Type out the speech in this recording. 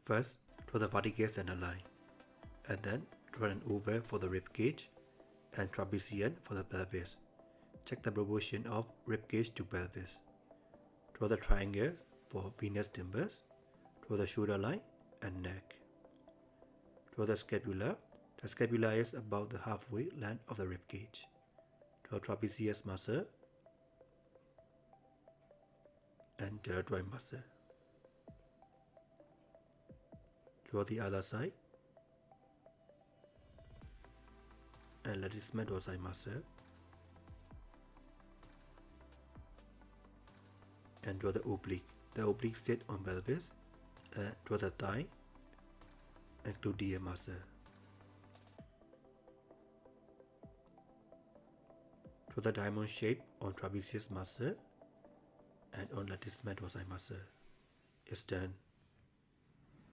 First, draw the vertical center line, and then draw an oval for the rib cage and trapezium for the pelvis. Check the proportion of rib cage to pelvis. Draw the triangles for venous timbers. Draw the shoulder line and neck. Draw the scapula. The scapula is about the halfway length of the rib cage. Draw trapezius muscle and deltoid muscle. Draw the other side and latissimus dorsi muscle, and draw the oblique. The oblique sit on pelvis. Draw the thigh and gluteal muscle. Draw the diamond shape on trapezius muscle and on latissimus dorsi muscle. It's done.